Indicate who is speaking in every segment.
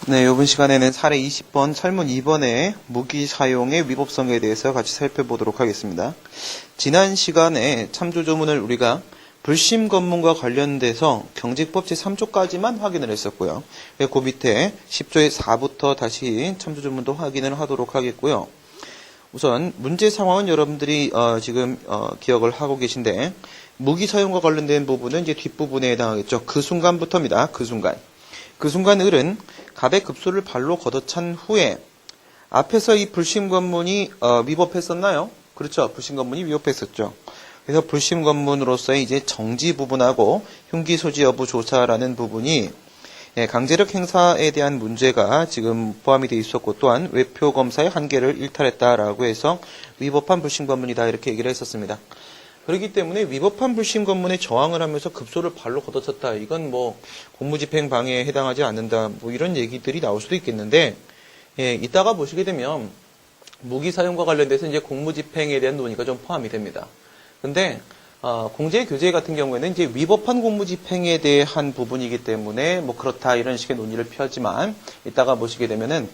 Speaker 1: 네, 이번 시간에는 사례 20번, 설문 2번의 무기 사용의 위법성에 대해서 같이 살펴보도록 하겠습니다. 지난 시간에 참조조문을 우리가 불심 검문과 관련돼서 경직법 제3조까지만 확인을 했었고요. 그 밑에 10조의 4부터 다시 참조조문도 확인을 하도록 하겠고요. 우선 문제 상황은 여러분들이 지금 기억을 하고 계신데, 무기 사용과 관련된 부분은 이제 뒷부분에 해당하겠죠. 그 순간부터입니다. 그 순간 을은 갑의 급소를 발로 걷어찬 후에 앞에서 이 불심검문이 위법했었나요? 그렇죠. 불심검문이 위법했었죠. 그래서 불심검문으로서의 이제 정지 부분하고 흉기 소지 여부 조사라는 부분이 강제력 행사에 대한 문제가 지금 포함이 되어 있었고, 또한 외표 검사의 한계를 일탈했다라고 해서 위법한 불심검문이다 이렇게 얘기를 했었습니다. 그렇기 때문에 위법한 불심검문에 저항을 하면서 급소를 발로 걷어찼다. 이건 뭐 공무집행 방해에 해당하지 않는다. 뭐 이런 얘기들이 나올 수도 있겠는데, 이따가 보시게 되면 무기 사용과 관련돼서 이제 공무집행에 대한 논의가 좀 포함이 됩니다. 근데 공제교제 같은 경우에는 이제 위법한 공무집행에 대한 부분이기 때문에 뭐 그렇다 이런 식의 논의를 펴지만, 이따가 보시게 되면은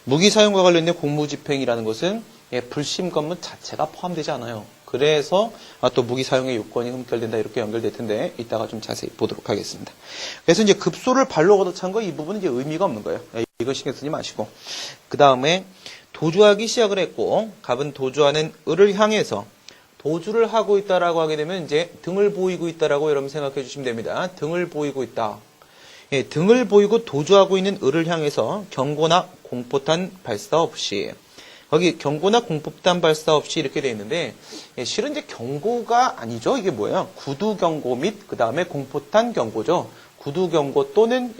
Speaker 1: 무기 사용과 관련된 공무집행이라는 것은 불심검문 자체가 포함되지 않아요. 그래서 또 무기 사용의 요건이 흠결된다 이렇게 연결될 텐데 이따가 좀 자세히 보도록 하겠습니다. 그래서 이제 급소를 발로 걷어찬 거 이 부분은 이제 의미가 없는 거예요. 이거 신경 쓰지 마시고, 그 다음에 도주하기 시작을 했고 갑은 도주하는 을을 향해서 도주를 하고 있다라고 하게 되면 이제 등을 보이고 있다라고 여러분 생각해 주시면 됩니다. 등을 보이고 있다. 등을 보이고 도주하고 있는 을을 향해서 경고나 공포탄 발사 없이, 거기 경고나 공포탄 발사 없이 이렇게 되어 있는데, 실은 이제 경고가 아니죠. 이게 뭐예요? 구두 경고 및 그 다음에 공포탄 경고죠. 구두 경고 또는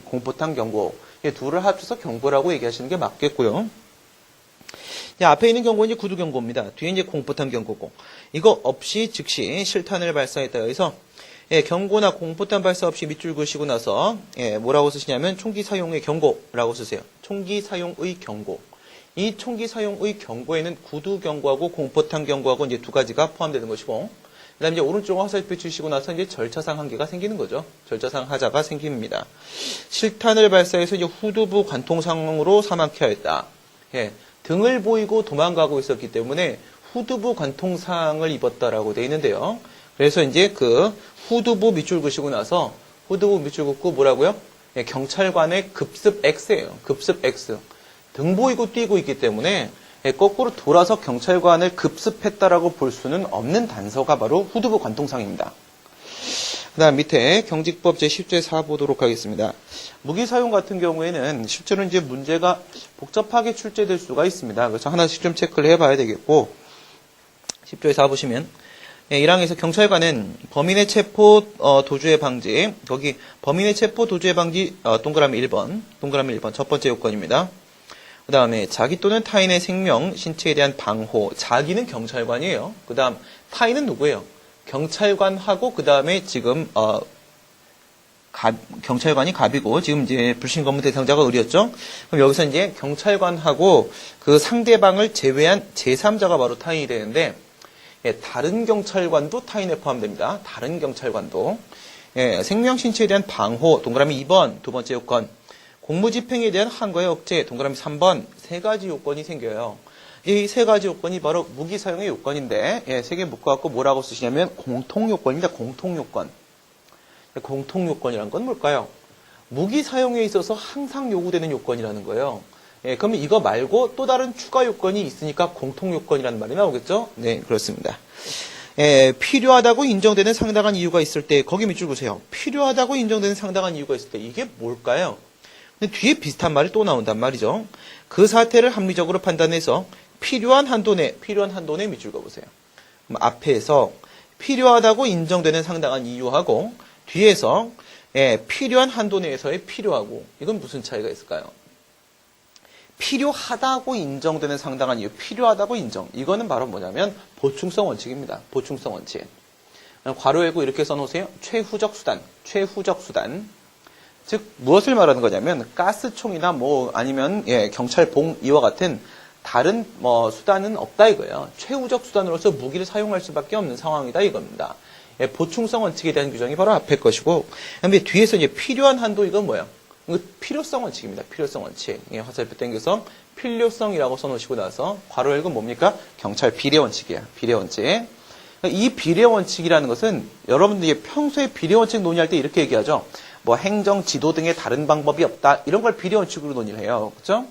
Speaker 1: 공포탄 경고, 이 둘을 합쳐서 경고라고 얘기하시는 게 맞겠고요. 앞에 있는 경고는 이제 구두 경고입니다. 뒤에 이제 공포탄 경고고, 이거 없이 즉시 실탄을 발사했다 해서 경고나 공포탄 발사 없이 밑줄 그시고 나서 뭐라고 쓰시냐면 총기 사용의 경고라고 쓰세요. 총기 사용의 경고. 이 총기 사용의 경고에는 구두 경고하고 공포탄 경고하고 이제 두 가지가 포함되는 것이고, 그 다음에 이제 오른쪽 화살표 치시고 나서 이제 절차상 한계가 생기는 거죠. 절차상 하자가 생깁니다. 실탄을 발사해서 이제 후두부 관통상으로 사망케 하였다. 등을 보이고 도망가고 있었기 때문에 후두부 관통상을 입었다라고 되어 있는데요. 그래서 이제 그 후두부 밑줄 그시고 나서 후두부 밑줄 긋고 뭐라고요? 경찰관의 급습 X예요. 급습 X. 등 보이고 뛰고 있기 때문에 거꾸로 돌아서 경찰관을 급습했다라고 볼 수는 없는 단서가 바로 후두부 관통상입니다. 그 다음 밑에 경직법 제10조에 4 보도록 하겠습니다. 무기 사용 같은 경우에는 실제로 이제 문제가 복잡하게 출제될 수가 있습니다. 그래서 하나씩 좀 체크를 해봐야 되겠고, 10조에 4 보시면 1항에서 경찰관은 범인의 체포 도주의 방지, 거기 범인의 체포 도주의 방지 동그라미 1번 첫 번째 요건입니다. 그 다음에 자기 또는 타인의 생명, 신체에 대한 방호. 자기는 경찰관이에요. 그 다음 타인은 누구예요? 경찰관하고 그 다음에 지금 경찰관이 갑이고 지금 이제 불신검문 대상자가 을이었죠. 그럼 여기서 이제 경찰관하고 그 상대방을 제외한 제3자가 바로 타인이 되는데, 다른 경찰관도 타인에 포함됩니다. 다른 경찰관도. 생명, 신체에 대한 방호 동그라미 2번 두 번째 요건. 공무집행에 대한 한거의 억제 동그라미 3번 세 가지 요건이 생겨요. 이 세 가지 요건이 바로 무기 사용의 요건인데, 세 개 묶어갖고 뭐라고 쓰시냐면 공통요건입니다. 공통요건. 공통요건이란 건 뭘까요? 무기 사용에 있어서 항상 요구되는 요건이라는 거예요. 그러면 이거 말고 또 다른 추가 요건이 있으니까 공통요건이라는 말이 나오겠죠? 네, 그렇습니다. 필요하다고 인정되는 상당한 이유가 있을 때, 거기 밑줄 보세요. 필요하다고 인정되는 상당한 이유가 있을 때, 이게 뭘까요? 근데 뒤에 비슷한 말이 또 나온단 말이죠. 그 사태를 합리적으로 판단해서 필요한 한도 내 밑줄 그어보세요. 앞에서 필요하다고 인정되는 상당한 이유하고 뒤에서 필요한 한도 내에서의 필요하고, 이건 무슨 차이가 있을까요? 필요하다고 인정되는 상당한 이유, 필요하다고 인정. 이거는 바로 뭐냐면 보충성 원칙입니다. 보충성 원칙. 괄호 열고 이렇게 써놓으세요. 최후적 수단. 즉 무엇을 말하는 거냐면 가스총이나 뭐 아니면 경찰봉 이와 같은 다른 수단은 없다 이거예요. 최후적 수단으로서 무기를 사용할 수밖에 없는 상황이다 이겁니다. 보충성 원칙에 대한 규정이 바로 앞에 것이고, 그다음에 뒤에서 이제 필요한 한도, 이건 뭐예요? 이거 필요성 원칙입니다. 필요성 원칙. 예, 화살표 당겨서 필요성이라고 써놓으시고 나서 괄호 열고 뭡니까? 경찰 비례 원칙이야. 비례 원칙. 이 비례 원칙이라는 것은 여러분들이 평소에 비례 원칙 논의할 때 이렇게 얘기하죠. 뭐 행정, 지도 등의 다른 방법이 없다. 이런 걸 비례 원칙으로 논의를 해요. 그렇죠?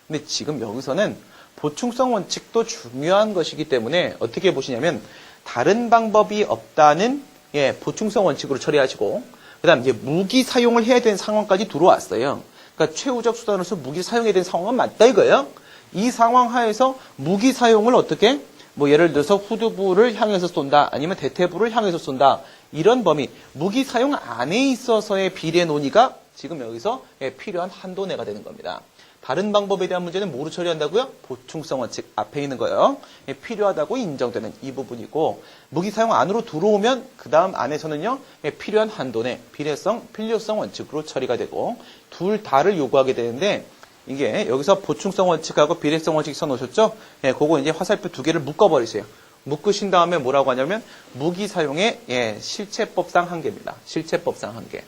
Speaker 1: 근데 지금 여기서는 보충성 원칙도 중요한 것이기 때문에 어떻게 보시냐면 다른 방법이 없다는 예, 보충성 원칙으로 처리하시고 그다음 이제 무기 사용을 해야 되는 상황까지 들어왔어요. 그러니까 최후적 수단으로서 무기 사용해야 되는 상황은 맞다 이거예요. 이 상황 하에서 무기 사용을 어떻게 뭐 예를 들어서 후두부를 향해서 쏜다 아니면 대퇴부를 향해서 쏜다 이런 범위 무기 사용 안에 있어서의 비례 논의가 지금 여기서 예, 필요한 한도 내가 되는 겁니다. 다른 방법에 대한 문제는 뭐로 처리한다고요? 보충성 원칙 앞에 있는 거예요. 예, 필요하다고 인정되는 이 부분이고 무기 사용 안으로 들어오면 그 다음 안에서는요 예, 필요한 한도 내 비례성, 필요성 원칙으로 처리가 되고 둘 다를 요구하게 되는데 이게 여기서 보충성 원칙하고 비례성 원칙 써놓으셨죠? 예, 그거 이제 화살표 두 개를 묶어버리세요. 묶으신 다음에 뭐라고 하냐면 무기 사용의 예, 실체법상 한계입니다. 실체법상 한계.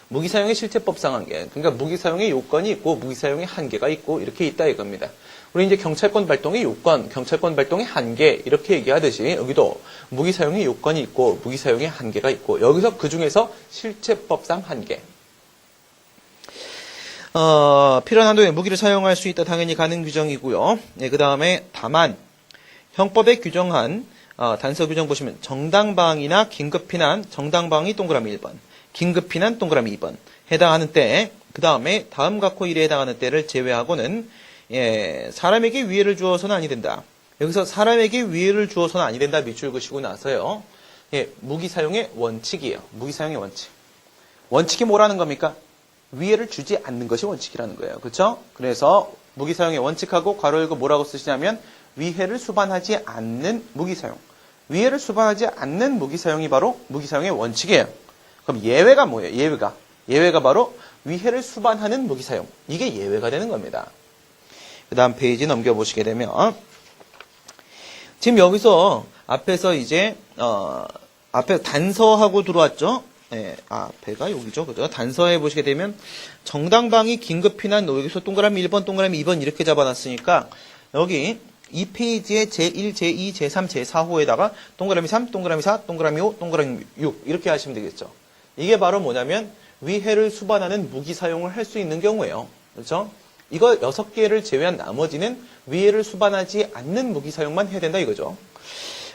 Speaker 1: 무기 사용의 실체법상 한계. 그러니까 무기 사용의 요건이 있고 무기 사용의 한계가 있고 이렇게 있다 이겁니다. 우리 이제 경찰권 발동의 요건, 경찰권 발동의 한계 이렇게 얘기하듯이 여기도 무기 사용의 요건이 있고 무기 사용의 한계가 있고 여기서 그 중에서 실체법상 한계. 필요한 한도에 무기를 사용할 수 있다 당연히 가능 규정이고요. 네, 그 다음에 다만 형법에 규정한 단서 규정 보시면 정당방위나 긴급피난 정당방위 동그라미 1번 긴급피난 동그라미 2번 해당하는 때 그 다음에 다음 각호 1에 해당하는 때를 제외하고는 예, 사람에게 위해를 주어서는 아니 된다. 여기서 사람에게 위해를 주어서는 아니 된다 밑줄 그시고 나서요. 예, 무기 사용의 원칙이에요. 무기 사용의 원칙. 원칙이 뭐라는 겁니까? 위해를 주지 않는 것이 원칙이라는 거예요. 그렇죠? 그래서 무기 사용의 원칙하고 괄호 열고 뭐라고 쓰시냐면 위해를 수반하지 않는 무기 사용. 위해를 수반하지 않는 무기 사용이 바로 무기 사용의 원칙이에요. 그럼 예외가 뭐예요? 예외가 바로 위해를 수반하는 무기 사용. 이게 예외가 되는 겁니다. 그 다음 페이지 넘겨보시게 되면 지금 여기서 앞에서 이제 앞에 단서하고 들어왔죠? 네, 앞에가 여기죠. 그죠? 단서에 보시게 되면 정당방위 긴급피난 여기서 동그라미 1번 동그라미 2번 이렇게 잡아놨으니까 여기 이 페이지에 제1, 제2, 제3, 제4호에다가 동그라미 3, 동그라미 4, 동그라미 5, 동그라미 6 이렇게 하시면 되겠죠. 이게 바로 뭐냐면 위해를 수반하는 무기 사용을 할 수 있는 경우예요. 그렇죠? 이거 6개를 제외한 나머지는 위해를 수반하지 않는 무기 사용만 해야 된다 이거죠.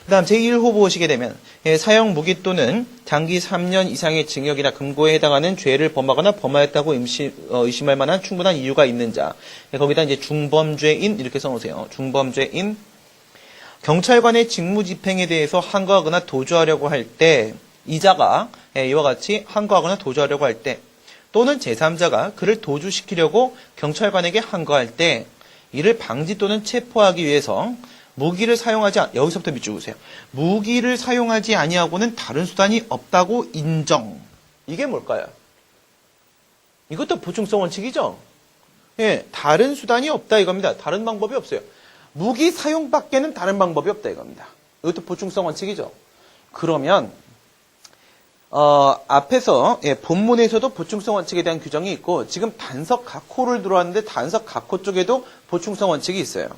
Speaker 1: 그 다음 제1호 보시게 되면 사형 무기 또는 장기 3년 이상의 징역이나 금고에 해당하는 죄를 범하거나 범하였다고 의심할 만한 충분한 이유가 있는 자. 거기다 이제 중범죄인 이렇게 써놓으세요. 중범죄인 경찰관의 직무집행에 대해서 항거하거나 도주하려고 할 때 이자가 이와 같이 항거하거나 도주하려고 할 때 또는 제3자가 그를 도주시키려고 경찰관에게 항거할 때 이를 방지 또는 체포하기 위해서 무기를 사용하지 여기서부터 밑줄 그으세요. 무기를 사용하지 아니하고는 다른 수단이 없다고 인정. 이게 뭘까요? 이것도 보충성 원칙이죠. 예, 다른 수단이 없다 이겁니다. 다른 방법이 없어요. 무기 사용밖에는 다른 방법이 없다 이겁니다. 이것도 보충성 원칙이죠. 그러면 앞에서 예, 본문에서도 보충성 원칙에 대한 규정이 있고 지금 단서 각호를 들어왔는데 단서 각호 쪽에도 보충성 원칙이 있어요.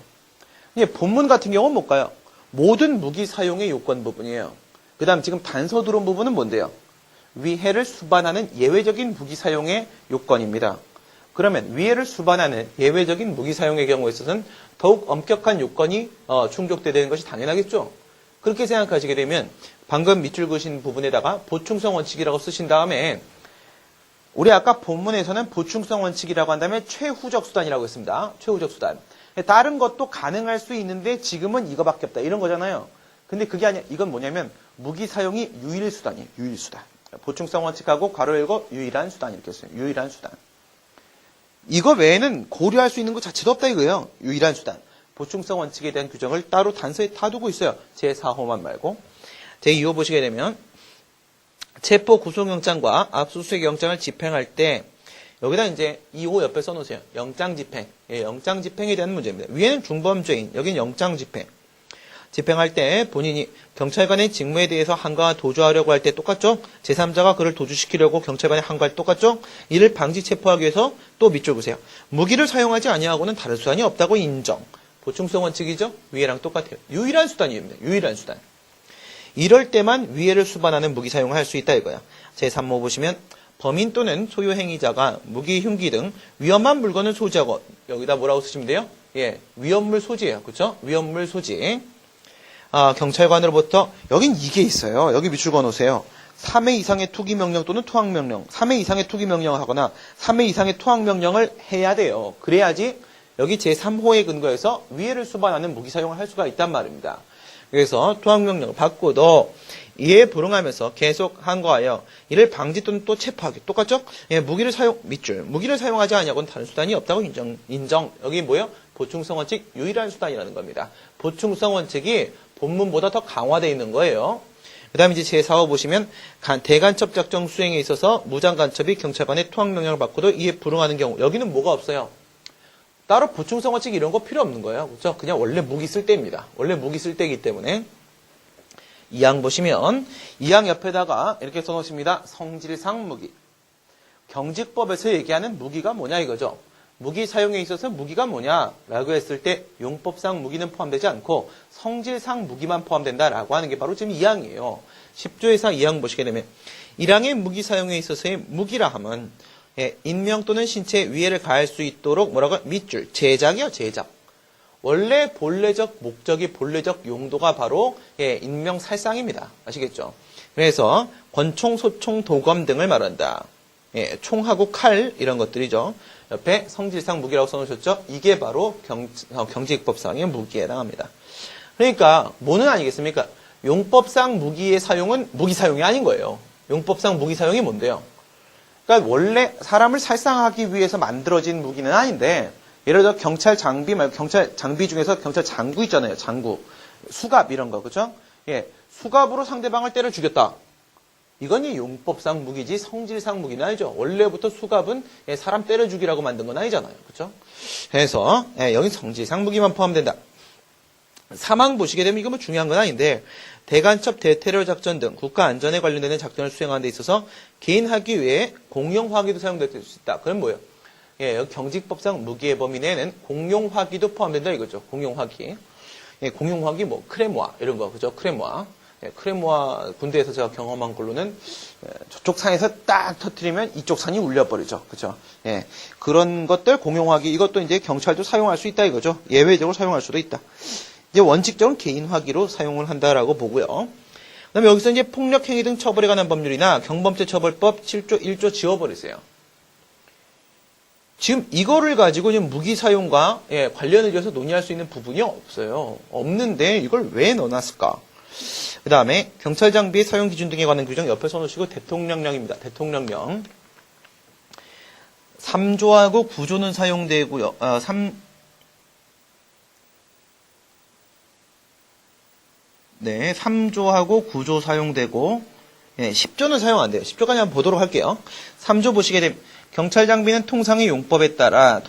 Speaker 1: 예, 본문 같은 경우는 뭘까요? 모든 무기 사용의 요건 부분이에요. 그 다음 지금 단서 들어온 부분은 뭔데요? 위해를 수반하는 예외적인 무기 사용의 요건입니다. 그러면 위해를 수반하는 예외적인 무기 사용의 경우에 있어서는 더욱 엄격한 요건이 충족돼야 되는 것이 당연하겠죠. 그렇게 생각하시게 되면 방금 밑줄 그으신 부분에다가 보충성 원칙이라고 쓰신 다음에 우리 아까 본문에서는 보충성 원칙이라고 한 다음에 최후적 수단이라고 했습니다. 최후적 수단. 다른 것도 가능할 수 있는데 지금은 이거밖에 없다. 이런 거잖아요. 근데 그게 아니야. 이건 뭐냐면 무기 사용이 유일 수단이에요. 유일 수단. 보충성 원칙하고 괄호 열고 유일한 수단 이렇게 했어요. 유일한 수단. 이거 외에는 고려할 수 있는 것 자체도 없다 이거예요. 유일한 수단. 보충성 원칙에 대한 규정을 따로 단서에 타두고 있어요. 제4호만 말고. 제2호 보시게 되면 체포 구속영장과 압수수색 영장을 집행할 때 여기다 이제 2호 옆에 써놓으세요. 영장 집행. 예, 영장 집행에 대한 문제입니다. 위에는 중범죄인, 여기는 영장 집행. 집행할 때 본인이 경찰관의 직무에 대해서 한가한 도주하려고 할 때 똑같죠? 제3자가 그를 도주시키려고 경찰관의 한가할 때 똑같죠? 이를 방지 체포하기 위해서 또 밑줄 보세요. 무기를 사용하지 아니하고는 다른 수단이 없다고 인정. 보충성 원칙이죠? 위해랑 똑같아요. 유일한 수단입니다. 유일한 수단. 이럴 때만 위해를 수반하는 무기 사용을 할 수 있다 이거야. 제3호 보시면 범인 또는 소유 행위자가 무기, 흉기 등 위험한 물건을 소지하고 여기다 뭐라고 쓰시면 돼요? 예, 위험물 소지예요. 그렇죠? 위험물 소지. 경찰관으로부터 여긴 이게 있어요. 여기 밑줄 그어놓으세요. 3회 이상의 투기 명령 또는 투항 명령. 3회 이상의 투기 명령을 하거나 3회 이상의 투항 명령을 해야 돼요. 그래야지 여기 제3호에 근거해서 위해를 수반하는 무기 사용을 할 수가 있단 말입니다. 그래서 투항 명령을 받고도 이에 불응하면서 계속 한거하여 이를 방지 또는 또 체포하기. 똑같죠? 예, 무기를 사용하지 않냐고는 다른 수단이 없다고 인정. 여기 뭐예요? 보충성 원칙 유일한 수단이라는 겁니다. 보충성 원칙이 본문보다 더 강화되어 있는 거예요. 그 다음에 이제 제4호 보시면 대간첩 작전 수행에 있어서 무장간첩이 경찰관의 투항 명령을 받고도 이에 불응하는 경우 여기는 뭐가 없어요? 따로 보충성 원칙 이런 거 필요 없는 거예요. 그렇죠? 그냥 원래 무기 쓸 때입니다. 원래 무기 쓸 때이기 때문에 2항 보시면 2항 옆에다가 이렇게 써놓습니다. 성질상 무기. 경직법에서 얘기하는 무기가 뭐냐 이거죠. 무기 사용에 있어서 무기가 뭐냐라고 했을 때 용법상 무기는 포함되지 않고 성질상 무기만 포함된다라고 하는 게 바로 지금 2항이에요. 10조에서 2항 보시게 되면 1항의 무기 사용에 있어서의 무기라 함은 인명 또는 신체에 위해를 가할 수 있도록 뭐라고 밑줄 제작이요 제작. 원래 본래적 목적이 본래적 용도가 바로 인명살상입니다. 아시겠죠? 그래서 권총, 소총, 도검 등을 말한다. 총하고 칼 이런 것들이죠. 옆에 성질상 무기라고 써놓으셨죠? 이게 바로 경직법상의 무기에 해당합니다. 그러니까 뭐는 아니겠습니까? 용법상 무기의 사용은 무기 사용이 아닌 거예요. 용법상 무기 사용이 뭔데요? 그러니까 원래 사람을 살상하기 위해서 만들어진 무기는 아닌데 예를 들어 경찰 장비 말고 경찰 장비 중에서 경찰 장구 있잖아요. 장구. 수갑 이런 거. 그죠? 예. 수갑으로 상대방을 때려 죽였다. 이건 이 용법상 무기지 성질상 무기는 아니죠. 원래부터 수갑은 사람 때려 죽이라고 만든 건 아니잖아요. 그죠? 그래서 여기 성질상 무기만 포함된다. 3항 보시게 되면 이거 뭐 중요한 건 아닌데 대간첩 대테러 작전 등 국가 안전에 관련되는 작전을 수행하는 데 있어서 개인 화기 외에 공용 화기도 사용될 수 있다. 그럼 뭐예요? 예, 여기 경직법상 무기의 범위 내에는 공용 화기도 포함된다 이거죠. 공용 화기. 예, 공용 화기 뭐 크레모아 이런 거 그죠? 크레모아. 예, 크레모아 군대에서 제가 경험한 걸로는 저쪽 산에서 딱 터뜨리면 이쪽 산이 울려버리죠. 그죠? 예, 그런 것들 공용 화기 이것도 이제 경찰도 사용할 수 있다 이거죠. 예외적으로 사용할 수도 있다. 이제 원칙적으로 개인 화기로 사용을 한다라고 보고요. 그다음에 여기서 이제 폭력 행위 등 처벌에 관한 법률이나 경범죄 처벌법 7조 1조 지워버리세요. 지금 이거를 가지고 지금 무기 사용과 관련을 지어서 논의할 수 있는 부분이 없어요. 없는데 이걸 왜 넣어놨을까? 그 다음에 경찰 장비의 사용 기준 등에 관한 규정 옆에 써놓으시고 대통령령입니다. 대통령령. 3조하고 9조는 사용되고요. 3조하고 9조 사용되고 10조는 사용 안 돼요. 10조까지 한번 보도록 할게요. 3조 보시게 되면 경찰 장비는 통상의 용법에 따라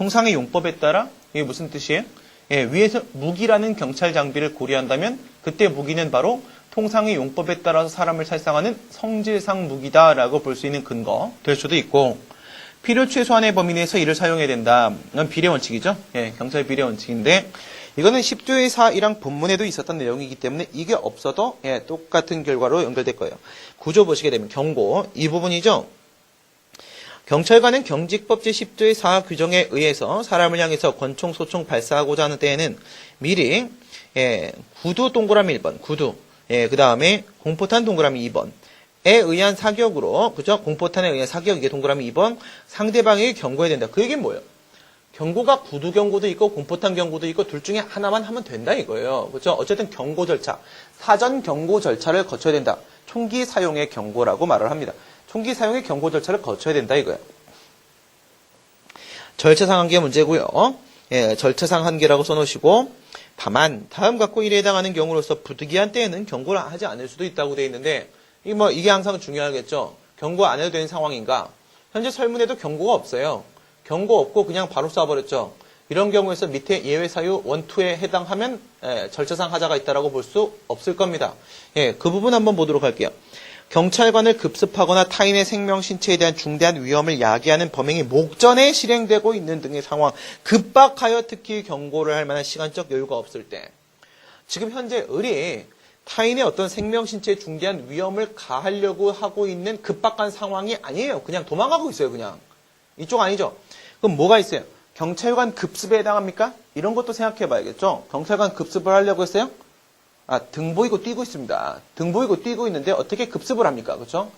Speaker 1: 이게 무슨 뜻이에요? 위에서 무기라는 경찰 장비를 고려한다면 그때 무기는 바로 통상의 용법에 따라서 사람을 살상하는 성질상 무기다라고 볼 수 있는 근거 될 수도 있고 필요 최소한의 범위 내에서 이를 사용해야 된다. 이건 비례 원칙이죠. 경찰 비례 원칙인데 이거는 10조의 4이랑 본문에도 있었던 내용이기 때문에 이게 없어도 똑같은 결과로 연결될 거예요. 9조 보시게 되면 경고 이 부분이죠. 경찰관은 경직법 제10조의 4 규정에 의해서 사람을 향해서 권총, 소총 발사하고자 하는 때에는 미리 구두 동그라미 1번, 구두, 그 다음에 공포탄 동그라미 2번에 의한 사격으로, 그죠? 공포탄에 의한 사격, 이게 동그라미 2번, 상대방에게 경고해야 된다. 그 얘기는 뭐예요? 경고가 구두 경고도 있고 공포탄 경고도 있고 둘 중에 하나만 하면 된다 이거예요. 그렇죠? 어쨌든 경고 절차, 사전 경고 절차를 거쳐야 된다. 총기 사용의 경고라고 말을 합니다. 총기 사용의 경고 절차를 거쳐야 된다 이거예요. 절차상 한계 문제고요. 절차상 한계라고 써놓으시고 다만 다음 갖고 일에 해당하는 경우로서 부득이한 때에는 경고를 하지 않을 수도 있다고 되어 있는데 이게 항상 중요하겠죠. 경고 안 해도 되는 상황인가? 현재 설문에도 경고가 없어요. 경고 없고 그냥 바로 쏴버렸죠. 이런 경우에서 밑에 예외 사유 1, 2에 해당하면 절차상 하자가 있다라고 볼 수 없을 겁니다. 예, 그 부분 한번 보도록 할게요. 경찰관을 급습하거나 타인의 생명, 신체에 대한 중대한 위험을 야기하는 범행이 목전에 실행되고 있는 등의 상황, 급박하여 특히 경고를 할 만한 시간적 여유가 없을 때. 지금 현재 을이 타인의 어떤 생명, 신체에 중대한 위험을 가하려고 하고 있는 급박한 상황이 아니에요. 그냥 도망가고 있어요, 그냥. 이쪽 아니죠? 그럼 뭐가 있어요? 경찰관 급습에 해당합니까? 이런 것도 생각해 봐야겠죠? 경찰관 급습을 하려고 했어요? 등 보이고 뛰고 있습니다. 등 보이고 뛰고 있는데 어떻게 급습을 합니까? 그렇죠?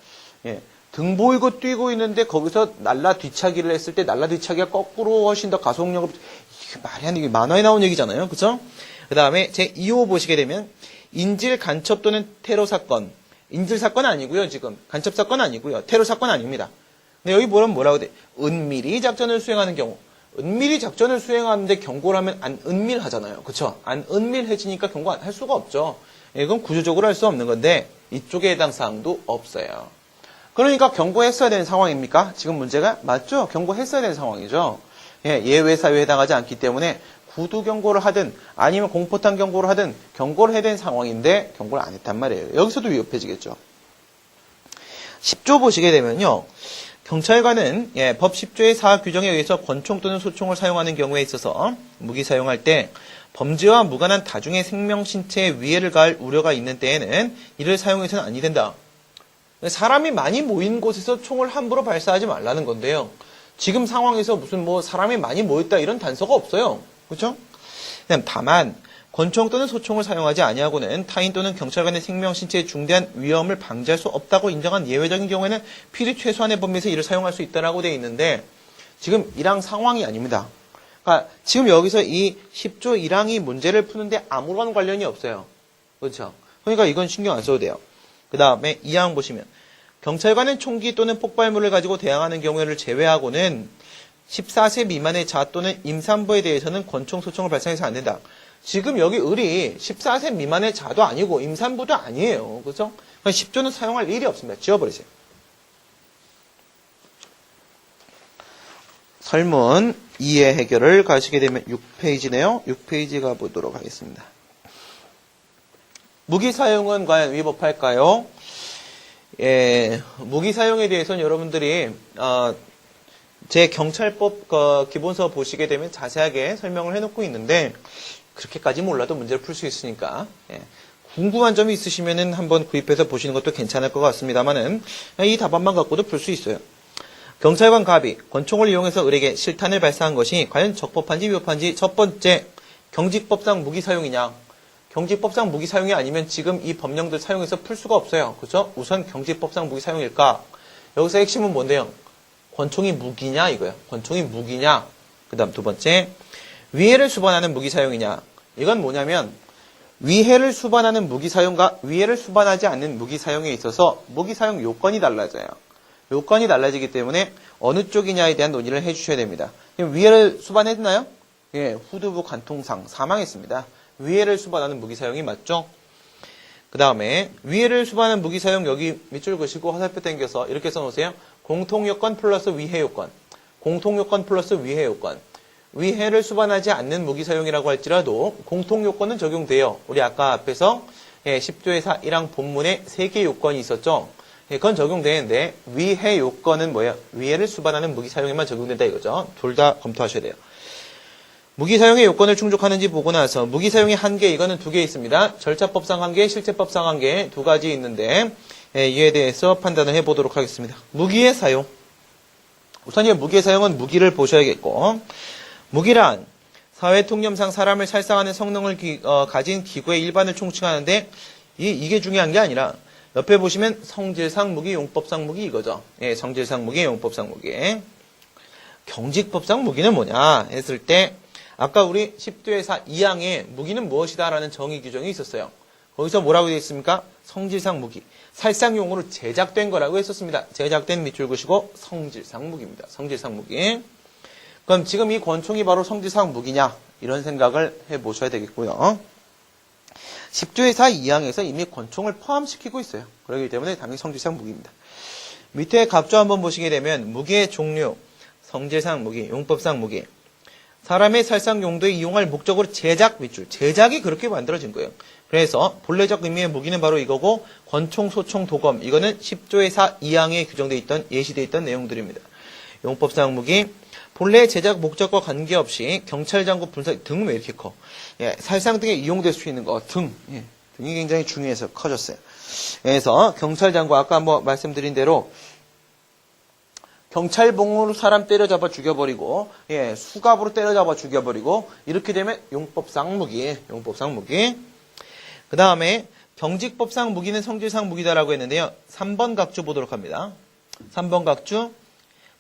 Speaker 1: 예. 등 보이고 뛰고 있는데 거기서 날라 뒤차기를 했을 때 날라 뒤차기가 거꾸로 훨씬 더 가속력을 이게 말이 안 돼. 이게 만화에 나온 얘기잖아요. 그렇죠? 그다음에 제 2호 보시게 되면 인질 간첩 또는 테러 사건. 인질 사건 아니고요. 지금 간첩 사건 아니고요. 테러 사건 아닙니다. 근데 여기 보면 뭐라고 돼? 은밀히 작전을 수행하는 경우. 은밀히 작전을 수행하는데 경고를 하면 안 은밀하잖아요. 그쵸? 안 은밀해지니까 경고 할 수가 없죠. 이건 구조적으로 할 수 없는 건데 이쪽에 해당 사항도 없어요. 그러니까 경고했어야 되는 상황입니까? 지금 문제가 맞죠? 경고했어야 되는 상황이죠. 예, 예외 사유에 해당하지 않기 때문에 구두 경고를 하든 아니면 공포탄 경고를 하든 경고를 해야 되는 상황인데 경고를 안 했단 말이에요. 여기서도 위협해지겠죠. 10조 보시게 되면요. 경찰관은 법 10조의 사학 규정에 의해서 권총 또는 소총을 사용하는 경우에 있어서 무기 사용할 때 범죄와 무관한 다중의 생명, 신체에 위해를 가할 우려가 있는 때에는 이를 사용해서는 아니 된다. 사람이 많이 모인 곳에서 총을 함부로 발사하지 말라는 건데요. 지금 상황에서 무슨 사람이 많이 모였다 이런 단서가 없어요. 그렇죠? 다만 권총 또는 소총을 사용하지 아니하고는 타인 또는 경찰관의 생명, 신체에 중대한 위험을 방지할 수 없다고 인정한 예외적인 경우에는 필히 최소한의 범위에서 이를 사용할 수 있다라고 되어 있는데 지금 1항 상황이 아닙니다. 그러니까 지금 여기서 이 10조 1항이 문제를 푸는데 아무런 관련이 없어요. 그렇죠? 그러니까 이건 신경 안 써도 돼요. 그 다음에 2항 보시면 경찰관은 총기 또는 폭발물을 가지고 대항하는 경우를 제외하고는 14세 미만의 자 또는 임산부에 대해서는 권총, 소총을 발사해서 안 된다. 지금 여기 을이 14세 미만의 자도 아니고 임산부도 아니에요. 그렇죠? 10조는 사용할 일이 없습니다. 지워버리세요. 설문 2의 해결을 가시게 되면 6페이지네요. 6페이지 가보도록 하겠습니다. 무기 사용은 과연 위법할까요? 예, 무기 사용에 대해서는 여러분들이 제 경찰법 기본서 보시게 되면 자세하게 설명을 해놓고 있는데 그렇게까지 몰라도 문제를 풀 수 있으니까 궁금한 점이 있으시면은 한번 구입해서 보시는 것도 괜찮을 것 같습니다만은 이 답안만 갖고도 풀 수 있어요. 경찰관 갑이 권총을 이용해서 을에게 실탄을 발사한 것이 과연 적법한지 위법한지 첫 번째 경직법상 무기 사용이냐? 경직법상 무기 사용이 아니면 지금 이 법령들 사용해서 풀 수가 없어요. 그렇죠? 우선 경직법상 무기 사용일까? 여기서 핵심은 뭔데요? 권총이 무기냐 이거예요. 권총이 무기냐? 그 다음 두 번째 위해를 수반하는 무기 사용이냐? 이건 뭐냐면 위해를 수반하는 무기 사용과 위해를 수반하지 않는 무기 사용에 있어서 무기 사용 요건이 달라져요. 요건이 달라지기 때문에 어느 쪽이냐에 대한 논의를 해주셔야 됩니다. 위해를 수반했나요? 예, 후두부 관통상 사망했습니다. 위해를 수반하는 무기 사용이 맞죠? 그 다음에 위해를 수반하는 무기 사용 여기 밑줄 그시고 화살표 당겨서 이렇게 써놓으세요. 공통요건 플러스 위해 요건. 공통요건 플러스 위해 요건. 위해를 수반하지 않는 무기 사용이라고 할지라도 공통요건은 적용돼요. 우리 아까 앞에서 10조의 4, 1항 본문에 3개 요건이 있었죠. 그건 적용되는데 위해 요건은 뭐예요? 위해를 수반하는 무기 사용에만 적용된다 이거죠. 둘 다 검토하셔야 돼요. 무기 사용의 요건을 충족하는지 보고 나서 무기 사용의 한계 이거는 2개 있습니다. 절차법상 한계, 실체법상 한계 2가지 있는데 이에 대해서 판단을 해보도록 하겠습니다. 무기의 사용. 우선 이 무기의 사용은 무기를 보셔야겠고 무기란 사회 통념상 사람을 살상하는 성능을 가진 기구의 일반을 총칭하는데 이게 중요한 게 아니라 옆에 보시면 성질상 무기, 용법상 무기 이거죠. 예, 성질상 무기, 용법상 무기. 경직법상 무기는 뭐냐 했을 때 아까 우리 10조의 4 2항에 무기는 무엇이다 라는 정의 규정이 있었어요. 거기서 뭐라고 되어 있습니까? 성질상 무기. 살상용으로 제작된 거라고 했었습니다. 제작된 밑줄 그시고 성질상 무기입니다. 성질상 무기. 그럼 지금 이 권총이 바로 성질상 무기냐? 이런 생각을 해보셔야 되겠고요. 10조의 4 2항에서 이미 권총을 포함시키고 있어요. 그렇기 때문에 당연히 성질상 무기입니다. 밑에 갑조 한번 보시게 되면 무기의 종류, 성질상 무기, 용법상 무기. 사람의 살상 용도에 이용할 목적으로 제작 밑줄. 제작이 그렇게 만들어진 거예요. 그래서 본래적 의미의 무기는 바로 이거고 권총, 소총, 도검 이거는 10조의 4 2항에 규정되어 있던 예시되어 있던 내용들입니다. 용법상 무기 본래 제작 목적과 관계없이 경찰, 장구, 불사 등은 왜 이렇게 커? 예, 살상 등에 이용될 수 있는 거 등. 예, 등이 굉장히 중요해서 커졌어요. 그래서 경찰, 장구 아까 한번 말씀드린 대로 경찰봉으로 사람 때려잡아 죽여버리고, 예, 수갑으로 때려잡아 죽여버리고, 이렇게 되면 용법상 무기. 그 다음에 경직법상 무기는 성질상 무기다라고 했는데요. 3번 각주 보도록 합니다. 3번 각주.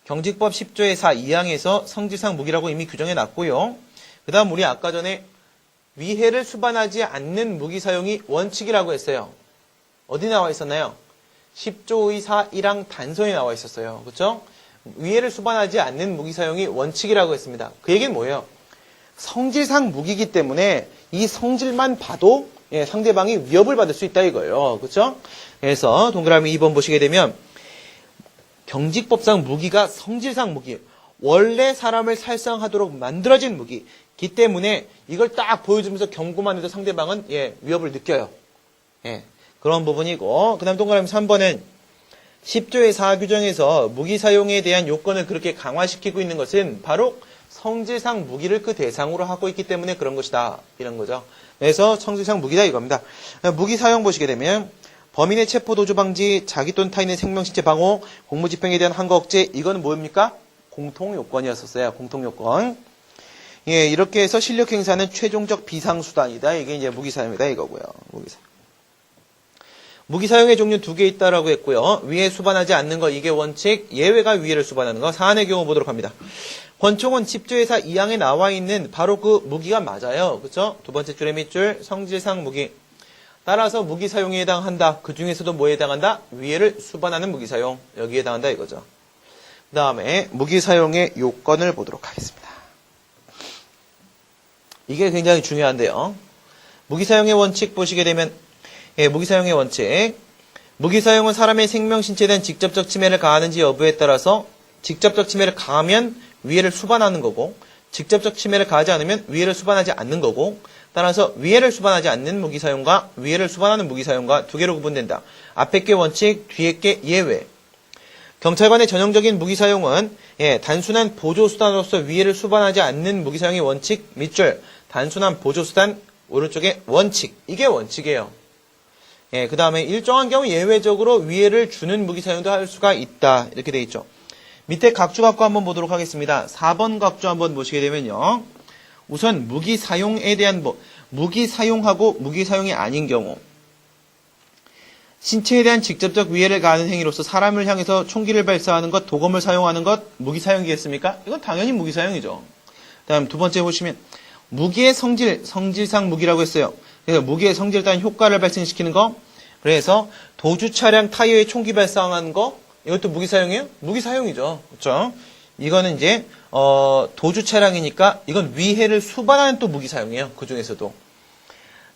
Speaker 1: 경직법 10조의 4 2항에서 성질상 무기라고 이미 규정해 놨고요. 그 다음 우리 아까 전에 위해를 수반하지 않는 무기 사용이 원칙이라고 했어요. 어디 나와 있었나요? 10조의 4 1항 단서에 나와 있었어요. 그렇죠? 위해를 수반하지 않는 무기 사용이 원칙이라고 했습니다. 그 얘기는 뭐예요? 성질상 무기이기 때문에 이 성질만 봐도 예, 상대방이 위협을 받을 수 있다 이거예요. 그렇죠? 그래서 동그라미 2번 보시게 되면 경직법상 무기가 성질상 무기, 원래 사람을 살상하도록 만들어진 무기이기 때문에 이걸 딱 보여주면서 경고만 해도 상대방은 예, 위협을 느껴요. 예, 그런 부분이고 그 다음 동그라미 3번은 10조의 4 규정에서 무기 사용에 대한 요건을 그렇게 강화시키고 있는 것은 바로 성질상 무기를 그 대상으로 하고 있기 때문에 그런 것이다. 이런 거죠. 그래서 성질상 무기다 이겁니다. 무기 사용 보시게 되면 범인의 체포 도주 방지, 자기 또는 타인의 생명 신체 방호, 공무집행에 대한 항거 억제 이건 뭐입니까? 공통 요건이었었어요. 공통 요건. 예, 이렇게 해서 실력 행사는 최종적 비상 수단이다. 이게 이제 무기 사용이다 이거고요. 무기 사용. 무기 사용의 종류 2개 있다라고 했고요. 위해 수반하지 않는 거 이게 원칙, 예외가 위해를 수반하는 거. 사안의 경우 보도록 합니다. 권총은 10조의 4 2항에 나와 있는 바로 그 무기가 맞아요. 그렇죠? 두 번째 줄의 밑줄 성질상 무기. 따라서 무기 사용에 해당한다. 그 중에서도 뭐에 해당한다? 위해를 수반하는 무기 사용. 여기에 해당한다 이거죠. 그 다음에 무기 사용의 요건을 보도록 하겠습니다. 이게 굉장히 중요한데요. 무기 사용의 원칙 보시게 되면 예, 무기 사용의 원칙. 무기 사용은 사람의 생명, 신체에 대한 직접적 침해를 가하는지 여부에 따라서 직접적 침해를 가하면 위해를 수반하는 거고 직접적 침해를 가하지 않으면 위해를 수반하지 않는 거고 따라서 위해를 수반하지 않는 무기 사용과 위해를 수반하는 무기 사용과 두 개로 구분된다. 앞에 게 원칙, 뒤에 게 예외. 경찰관의 전형적인 무기 사용은 예, 단순한 보조수단으로서 위해를 수반하지 않는 무기 사용의 원칙 밑줄 단순한 보조수단 오른쪽에 원칙. 이게 원칙이에요. 예, 그 다음에 일정한 경우 예외적으로 위해를 주는 무기 사용도 할 수가 있다. 이렇게 돼 있죠. 밑에 각주 갖고 한번 보도록 하겠습니다. 4번 각주 한번 보시게 되면요. 우선 무기 사용에 대한 무기 사용하고 무기 사용이 아닌 경우 신체에 대한 직접적 위해를 가하는 행위로서 사람을 향해서 총기를 발사하는 것, 도검을 사용하는 것 무기 사용이겠습니까? 이건 당연히 무기 사용이죠. 다음 두 번째 보시면 무기의 성질상 무기라고 했어요. 그래서 무기의 성질에 따른 효과를 발생시키는 거. 그래서 도주 차량 타이어에 총기 발사하는 거 이것도 무기 사용이에요? 무기 사용이죠. 그렇죠? 이거는 이제 도주 차량이니까 이건 위해를 수반하는 또 무기 사용이에요. 그 중에서도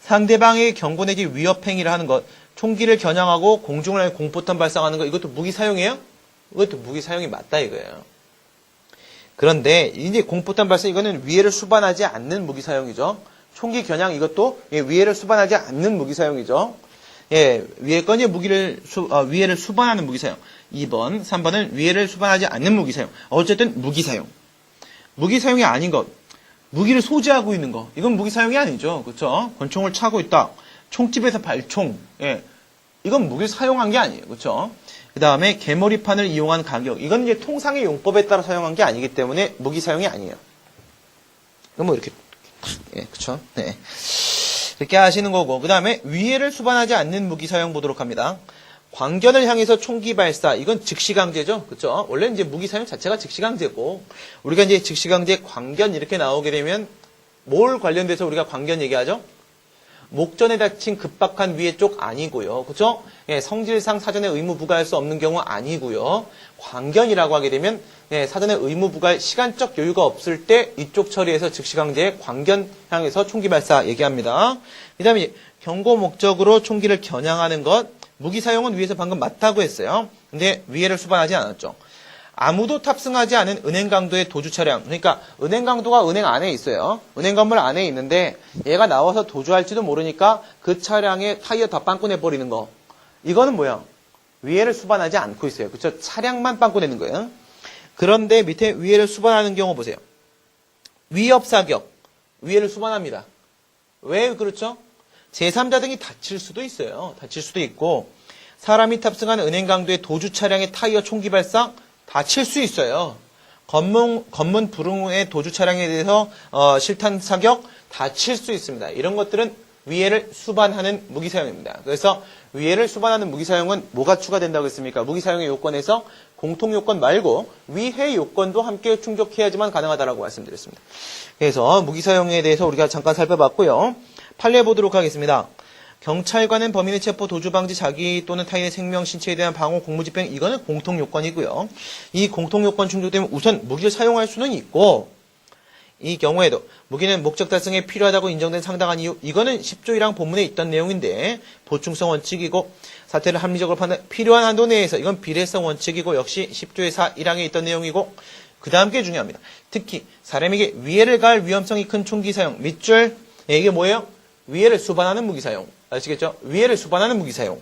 Speaker 1: 상대방의 경고 내지 위협 행위를 하는 것, 총기를 겨냥하고 공중을 향해 공포탄 발사하는 거 이것도 무기 사용이에요? 이것도 무기 사용이 맞다 이거예요. 그런데 이제 공포탄 발사 이거는 위해를 수반하지 않는 무기 사용이죠. 총기 겨냥 이것도 예, 위해를 수반하지 않는 무기 사용이죠. 예, 위에 건 이제 위해를 수반하는 무기 사용. 2번, 3번은 위해를 수반하지 않는 무기 사용. 어쨌든 무기 사용. 무기 사용이 아닌 것. 무기를 소지하고 있는 거. 이건 무기 사용이 아니죠. 그렇죠? 권총을 차고 있다. 총집에서 발총. 예. 이건 무기를 사용한 게 아니에요. 그렇죠? 그다음에 개머리판을 이용한 가격. 이건 이제 통상의 용법에 따라 사용한 게 아니기 때문에 무기 사용이 아니에요. 이건 뭐 이렇게 예, 그렇죠? 네. 이렇게 하시는 거고. 그다음에 위해를 수반하지 않는 무기 사용 보도록 합니다. 광견을 향해서 총기 발사, 이건 즉시강제죠. 그렇죠? 원래 이제 무기 사용 자체가 즉시강제고, 우리가 이제 즉시강제 광견 이렇게 나오게 되면 뭘 관련돼서 우리가 광견 얘기하죠? 목전에 닥친 급박한 위해 쪽 아니고요. 그렇죠? 예, 성질상 사전에 의무 부과할 수 없는 경우 아니고요. 광견이라고 하게 되면 예, 사전에 의무 부과할 시간적 여유가 없을 때 이쪽 처리해서 즉시강제 광견 향해서 총기 발사 얘기합니다. 그 다음에 경고 목적으로 총기를 겨냥하는 것, 무기 사용은 위에서 방금 맞다고 했어요. 근데 위해를 수반하지 않았죠. 아무도 탑승하지 않은 은행 강도의 도주 차량. 그러니까 은행 강도가 은행 안에 있어요. 은행 건물 안에 있는데 얘가 나와서 도주할지도 모르니까 그 차량에 타이어 다 빵꾸 내버리는 거. 이거는 뭐야? 위해를 수반하지 않고 있어요. 그렇죠? 차량만 빵꾸 내는 거예요. 그런데 밑에 위해를 수반하는 경우 보세요. 위협 사격. 위해를 수반합니다. 왜 그렇죠? 제3자 등이 다칠 수도 있어요. 다칠 수도 있고 사람이 탑승한 은행 강도의 도주 차량의 타이어 총기 발사 다칠 수 있어요. 검문 불응의 도주 차량에 대해서 실탄 사격 다칠 수 있습니다. 이런 것들은 위해를 수반하는 무기 사용입니다. 그래서 위해를 수반하는 무기 사용은 뭐가 추가된다고 했습니까? 무기 사용의 요건에서 공통 요건 말고 위해 요건도 함께 충족해야지만 가능하다라고 말씀드렸습니다. 그래서 무기 사용에 대해서 우리가 잠깐 살펴봤고요. 판례 보도록 하겠습니다. 경찰관은 범인의 체포, 도주 방지, 자기 또는 타인의 생명, 신체에 대한 방호, 공무집행 이거는 공통 요건이고요. 이 공통 요건 충족되면 우선 무기를 사용할 수는 있고 이 경우에도 무기는 목적 달성에 필요하다고 인정된 상당한 이유 이거는 10조 1항 본문에 있던 내용인데 보충성 원칙이고 사태를 합리적으로 판단 필요한 한도 내에서 이건 비례성 원칙이고 역시 10조의 4 1항에 있던 내용이고 그 다음 게 중요합니다. 특히 사람에게 위해를 가할 위험성이 큰 총기 사용 밑줄 이게 뭐예요? 위해를 수반하는 무기 사용 아시겠죠? 위해를 수반하는 무기 사용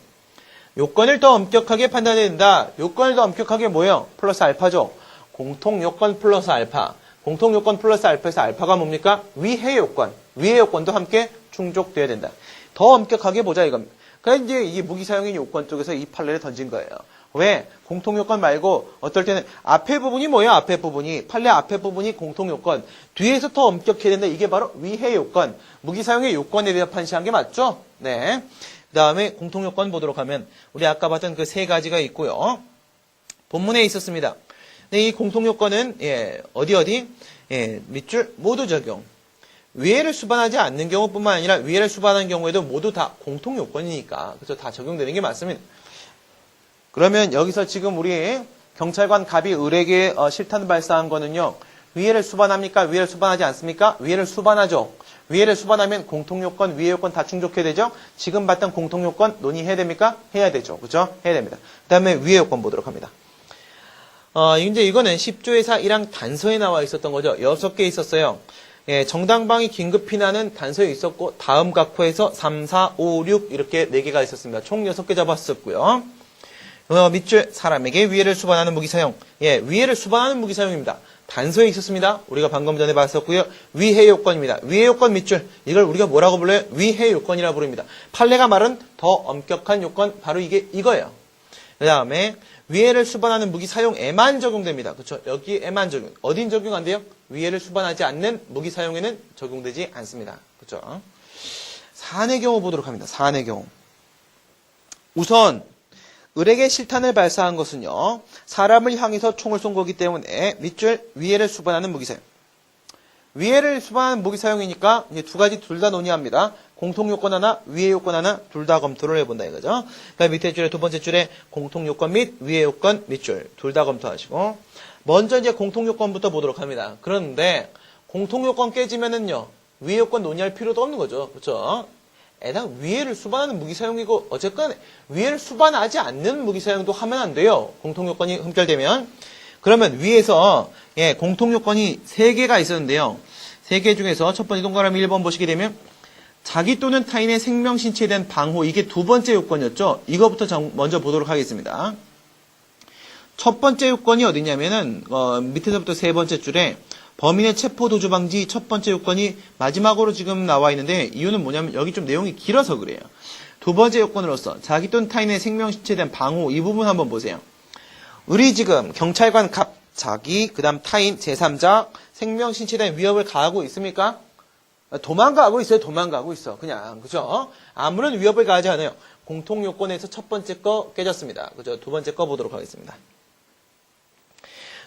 Speaker 1: 요건을 더 엄격하게 판단해야 된다. 요건을 더 엄격하게 뭐예요? 플러스 알파죠. 공통 요건 플러스 알파 공통 요건 플러스 알파에서 알파가 뭡니까? 위해 요건. 위해 요건도 함께 충족돼야 된다. 더 엄격하게 보자 이겁니다. 그래서 이제 이 무기 사용의 요건 쪽에서 이 판례를 던진 거예요. 왜? 공통 요건 말고 어떨 때는 앞에 부분이 뭐예요? 앞에 부분이 판례 앞에 부분이 공통 요건. 뒤에서 더 엄격해야 된다. 이게 바로 위해 요건. 무기 사용의 요건에 대해 판시한 게 맞죠? 네. 그다음에 공통 요건 보도록 하면 우리 아까 봤던 그 세 가지가 있고요. 본문에 있었습니다. 네, 이 공통요건은 어디 밑줄 모두 적용. 위해를 수반하지 않는 경우뿐만 아니라 위해를 수반하는 경우에도 모두 다 공통요건이니까 그래서 다 적용되는 게 맞습니다. 그러면 여기서 지금 우리 경찰관 갑이 을에게 실탄을 발사한 거는요. 위해를 수반합니까? 위해를 수반하지 않습니까? 위해를 수반하죠. 위해를 수반하면 공통요건, 위해 요건 다 충족해야 되죠. 지금 봤던 공통요건 논의해야 됩니까? 해야 되죠. 그죠? 해야 됩니다. 그 다음에 위해 요건 보도록 합니다. 이제 이거는 10조의 4 1항 단서에 나와 있었던 거죠. 6개 있었어요. 예, 정당방위 긴급피난은 단서에 있었고, 다음 각호에서 3, 4, 5, 6 이렇게 4개가 있었습니다. 총 6개 잡았었고요. 밑줄 사람에게 위해를 수반하는 무기 사용. 예, 위해를 수반하는 무기 사용입니다. 단서에 있었습니다. 우리가 방금 전에 봤었고요. 위해 요건입니다. 위해 요건 밑줄. 이걸 우리가 뭐라고 불러요? 위해 요건이라고 부릅니다. 판례가 말은 더 엄격한 요건 바로 이거예요. 그 다음에 위해를 수반하는 무기 사용에만 적용됩니다. 그렇죠? 여기에만 적용. 어딘 적용 안 돼요? 위해를 수반하지 않는 무기 사용에는 적용되지 않습니다. 그렇죠? 사안의 경우 보도록 합니다. 사안의 경우. 우선 을에게 실탄을 발사한 것은요. 사람을 향해서 총을 쏜 거기 때문에 밑줄 위해를 수반하는 무기 사용. 위해를 수반하는 무기 사용이니까 이제 두 가지 둘 다 논의합니다. 공통 요건 하나, 위해 요건 하나 둘 다 검토를 해본다 이거죠. 그러니까 밑에 줄에 두 번째 줄에 공통 요건 및 위해 요건 밑줄 둘 다 검토하시고 먼저 이제 공통 요건부터 보도록 합니다. 그런데 공통 요건 깨지면은요 위해 요건 논의할 필요도 없는 거죠, 그렇죠? 애당 위해를 수반하는 무기 사용이고 어쨌건 위해를 수반하지 않는 무기 사용도 하면 안 돼요. 공통 요건이 흠결되면 그러면 위에서 공통 요건이 3개가 있었는데요. 3개 중에서 첫 번째 동그라미 1번 보시게 되면 자기 또는 타인의 생명, 신체에 대한 방호 이게 두 번째 요건이었죠. 이거부터 먼저 보도록 하겠습니다. 첫 번째 요건이 어디냐면은 밑에서부터 세 번째 줄에 범인의 체포, 도주 방지 첫 번째 요건이 마지막으로 지금 나와 있는데 이유는 뭐냐면 여기 좀 내용이 길어서 그래요. 두 번째 요건으로서 자기 또는 타인의 생명, 신체에 대한 방호 이 부분 한번 보세요. 우리 지금 경찰관 갑, 자기, 그 다음 타인, 제3자 생명, 신체에 대한 위협을 가하고 있습니까? 도망가고 있어요. 도망가고 있어. 그냥 그죠? 아무런 위협을 가하지 않아요. 공통 요건에서 첫 번째 거 깨졌습니다. 그죠? 두 번째 거 보도록 하겠습니다.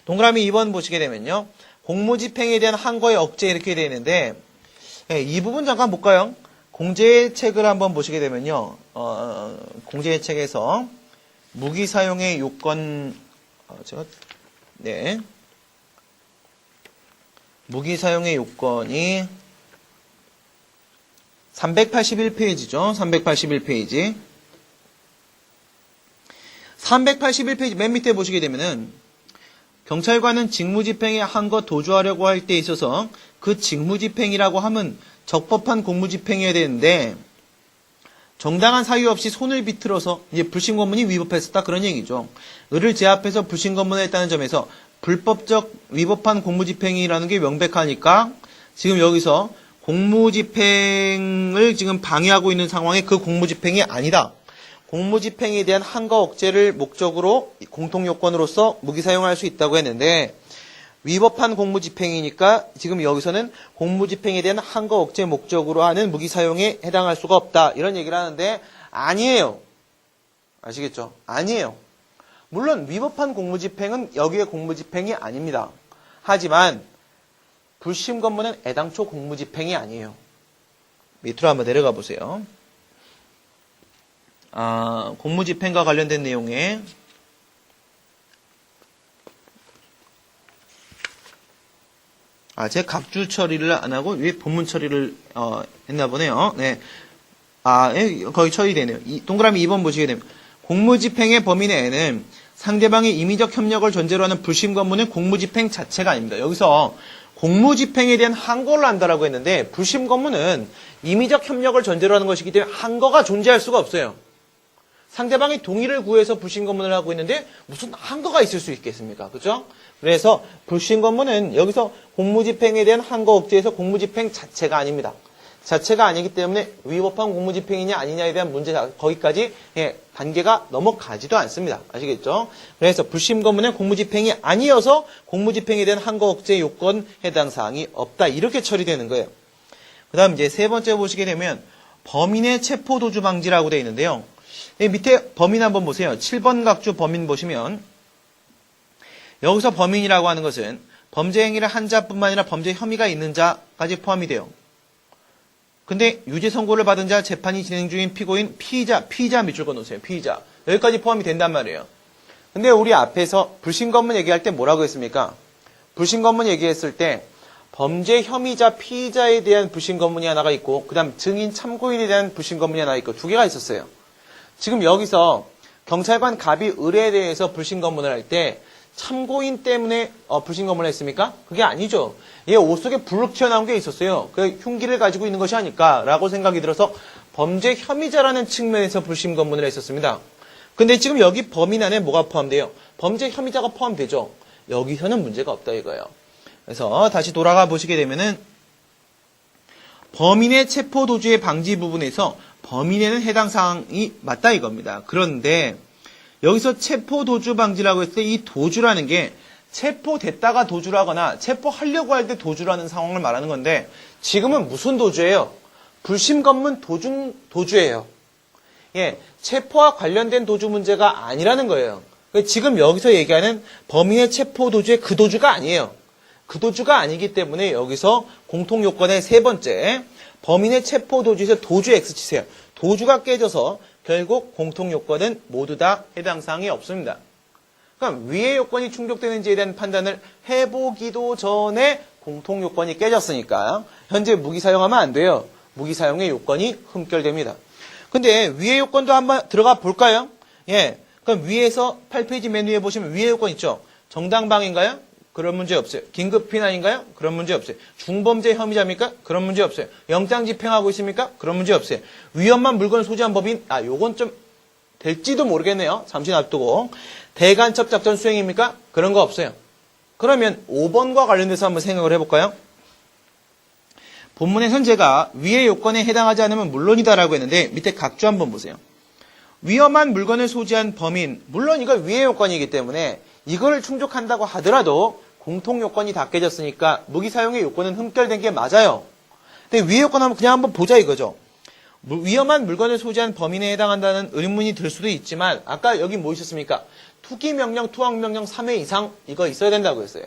Speaker 1: 동그라미 2번 보시게 되면요. 공무집행에 대한 항거의 억제 이렇게 되어 있는데 이 부분 잠깐 볼까요? 공제책을 한번 보시게 되면요. 공제책에서 무기 사용의 요건 무기 사용의 요건이 381페이지죠. 381페이지. 381페이지 맨 밑에 보시게 되면은 경찰관은 직무집행에 한거 도주하려고 할 때 있어서 그 직무집행이라고 하면 적법한 공무집행이어야 되는데 정당한 사유 없이 손을 비틀어서 이제 불신검문이 위법했었다 그런 얘기죠. 을을 제압해서 불신검문을 했다는 점에서 불법적 위법한 공무집행이라는 게 명백하니까 지금 여기서 공무집행을 지금 방해하고 있는 상황에 그 공무집행이 아니다. 공무집행에 대한 한거 억제를 목적으로 공통요건으로서 무기 사용할 수 있다고 했는데 위법한 공무집행이니까 지금 여기서는 공무집행에 대한 한거 억제 목적으로 하는 무기 사용에 해당할 수가 없다. 이런 얘기를 하는데 아니에요. 아시겠죠? 아니에요. 물론 위법한 공무집행은 여기에 공무집행이 아닙니다. 하지만 불심검문은 애당초 공무집행이 아니에요. 밑으로 한번 내려가 보세요. 공무집행과 관련된 내용에 제 각주 처리를 안 하고 위에 본문 처리를 했나 보네요. 네. 거의 처리되네요. 동그라미 2번 보시게 되면 공무집행의 범위 내에는 상대방의 임의적 협력을 전제로 하는 불심검문은 공무집행 자체가 아닙니다. 여기서 공무집행에 대한 한거를 한다라고 했는데 불심검문은 임의적 협력을 전제로 하는 것이기 때문에 한거가 존재할 수가 없어요. 상대방이 동의를 구해서 불신검문을 하고 있는데 무슨 한거가 있을 수 있겠습니까? 그죠? 그래서 불신검문은 여기서 공무집행에 대한 한거 억제에서 공무집행 자체가 아닙니다. 자체가 아니기 때문에 위법한 공무집행이냐 아니냐에 대한 문제 거기까지 단계가 넘어가지도 않습니다. 아시겠죠? 그래서 불심검문은 공무집행이 아니어서 공무집행에 대한 한거 억제 요건 해당 사항이 없다. 이렇게 처리되는 거예요. 그 다음 이제 세 번째 보시게 되면 범인의 체포 도주 방지라고 되어 있는데요. 밑에 범인 한번 보세요. 7번 각주 범인 보시면 여기서 범인이라고 하는 것은 범죄 행위를 한 자뿐만 아니라 범죄 혐의가 있는 자까지 포함이 돼요. 근데 유죄 선고를 받은 자, 재판이 진행 중인 피고인, 피의자 밑줄 그어놓으세요. 피의자. 여기까지 포함이 된단 말이에요. 근데 우리 앞에서 불신검문 얘기할 때 뭐라고 했습니까? 불신검문 얘기했을 때 범죄 혐의자, 피의자에 대한 불신검문이 하나가 있고 그 다음 증인, 참고인에 대한 불신검문이 하나 있고 두 개가 있었어요. 지금 여기서 경찰관 갑이 을에 대해서 불신검문을 할 때 참고인 때문에 불신검문을 했습니까? 그게 아니죠. 얘 옷 속에 불 튀어나온 게 있었어요. 그 흉기를 가지고 있는 것이 아닐까 라고 생각이 들어서 범죄 혐의자라는 측면에서 불신검문을 했었습니다. 근데 지금 여기 범인 안에 뭐가 포함돼요? 범죄 혐의자가 포함되죠. 여기서는 문제가 없다 이거예요. 그래서 다시 돌아가 보시게 되면은 범인의 체포 도주의 방지 부분에서 범인에는 해당 사항이 맞다 이겁니다. 그런데 여기서 체포 도주 방지라고 했을 때 이 도주라는 게 체포됐다가 도주를 하거나 체포하려고 할 때 도주라는 상황을 말하는 건데 지금은 무슨 도주예요? 불심검문 도주예요. 체포와 관련된 도주 문제가 아니라는 거예요. 지금 여기서 얘기하는 범인의 체포 도주의 그 도주가 아니에요. 그 도주가 아니기 때문에 여기서 공통요건의 세 번째 범인의 체포 도주에서 도주 X 치세요. 도주가 깨져서 결국 공통요건은 모두 다 해당 사항이 없습니다. 그럼 위의 요건이 충족되는지에 대한 판단을 해보기도 전에 공통요건이 깨졌으니까 현재 무기 사용하면 안 돼요. 무기 사용의 요건이 흠결됩니다. 근데 위의 요건도 한번 들어가 볼까요? 그럼 위에서 8페이지 맨 위에 보시면 위의 요건 있죠. 정당방위인가요? 그런 문제 없어요. 긴급피난인가요? 그런 문제 없어요. 중범죄 혐의자입니까? 그런 문제 없어요. 영장 집행하고 있습니까? 그런 문제 없어요. 위험한 물건을 소지한 법인, 요건 좀 될지도 모르겠네요. 잠시 놔두고. 대간첩 작전 수행입니까? 그런 거 없어요. 그러면 5번과 관련돼서 한번 생각을 해볼까요? 본문에선 제가 위의 요건에 해당하지 않으면 물론이다라고 했는데 밑에 각주 한번 보세요. 위험한 물건을 소지한 범인, 물론 이거 위의 요건이기 때문에 이걸 충족한다고 하더라도 공통요건이 다 깨졌으니까 무기 사용의 요건은 흠결된 게 맞아요. 근데 위의 요건 하면 그냥 한번 보자 이거죠. 위험한 물건을 소지한 범인에 해당한다는 의문이 들 수도 있지만 아까 여기 뭐 있었습니까? 투기명령, 투항명령 3회 이상 이거 있어야 된다고 했어요.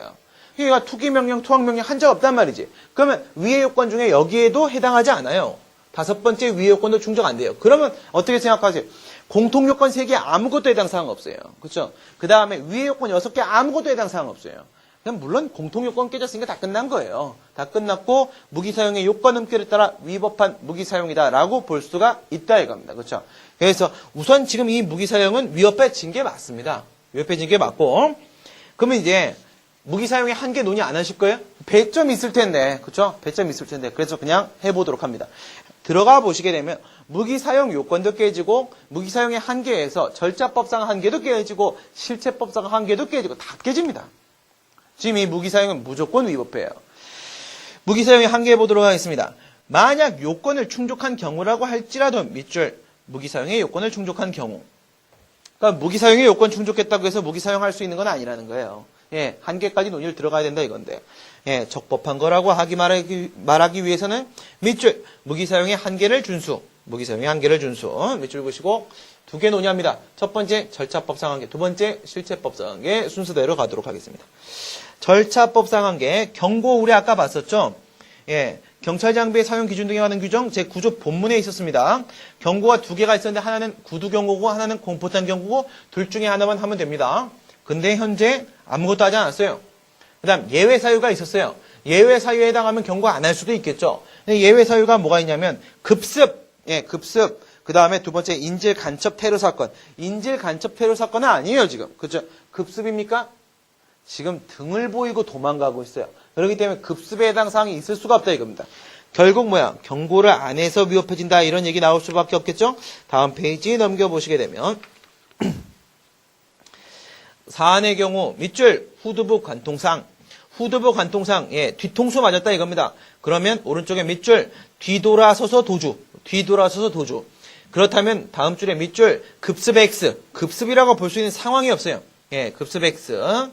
Speaker 1: 그러니까 투기명령, 투항명령 한 적 없단 말이지. 그러면 위의 요건 중에 여기에도 해당하지 않아요. 5번째 위의 요건도 충족 안 돼요. 그러면 어떻게 생각하세요? 공통요건 3개 아무것도 해당 사항 없어요. 그렇죠? 그 다음에 위의 요건 6개 아무것도 해당 사항 없어요. 그냥 물론 공통요건 깨졌으니까 다 끝난 거예요. 다 끝났고 무기 사용의 요건 흠결에 따라 위법한 무기 사용이다라고 볼 수가 있다 이겁니다. 그렇죠? 그래서 우선 지금 이 무기 사용은 위협해진 게 맞습니다. 위협해진 게 맞고 그러면 이제 무기 사용의 한계 논의 안 하실 거예요? 배점 있을 텐데, 그쵸? 배점 있을 텐데. 그래서 그냥 해보도록 합니다. 들어가 보시게 되면, 무기 사용 요건도 깨지고, 무기 사용의 한계에서 절차법상 한계도 깨지고, 실체법상 한계도 깨지고, 다 깨집니다. 지금 이 무기 사용은 무조건 위법해요. 무기 사용의 한계 보도록 하겠습니다. 만약 요건을 충족한 경우라고 할지라도 밑줄, 무기 사용의 요건을 충족한 경우. 그러니까 무기 사용의 요건 충족했다고 해서 무기 사용할 수 있는 건 아니라는 거예요. 예, 한계까지 논의를 들어가야 된다 이건데. 예, 적법한 거라고 말하기 위해서는 밑줄, 무기 사용의 한계를 준수. 무기 사용의 한계를 준수. 밑줄 보시고 두 개 논의합니다. 첫 번째 절차법상 한계, 두 번째 실체법상 한계 순서대로 가도록 하겠습니다. 절차법상 한계, 경고 우리 아까 봤었죠? 예, 경찰 장비의 사용 기준 등에 관한 규정 제9조 본문에 있었습니다. 경고가 두 개가 있었는데 하나는 구두 경고고 하나는 공포탄 경고고 둘 중에 하나만 하면 됩니다. 근데 현재 아무것도 하지 않았어요. 그 다음 예외 사유가 있었어요. 예외 사유에 해당하면 경고 안 할 수도 있겠죠. 근데 예외 사유가 뭐가 있냐면 급습, 예, 급습. 그 다음에 두 번째 인질 간첩 테러 사건. 인질 간첩 테러 사건은 아니에요 지금. 그죠? 급습입니까? 지금 등을 보이고 도망가고 있어요. 그렇기 때문에 급습에 해당 사항이 있을 수가 없다 이겁니다. 결국 뭐야? 경고를 안 해서 위협해진다 이런 얘기 나올 수밖에 없겠죠? 다음 페이지 넘겨보시게 되면 사안의 경우 밑줄 후두부 관통상. 후두부 관통상, 예, 뒤통수 맞았다 이겁니다. 그러면 오른쪽에 밑줄 뒤돌아서서 도주. 뒤돌아서서 도주. 그렇다면 다음 줄에 밑줄 급습 X. 급습이라고 볼 수 있는 상황이 없어요. 예, 급습 X.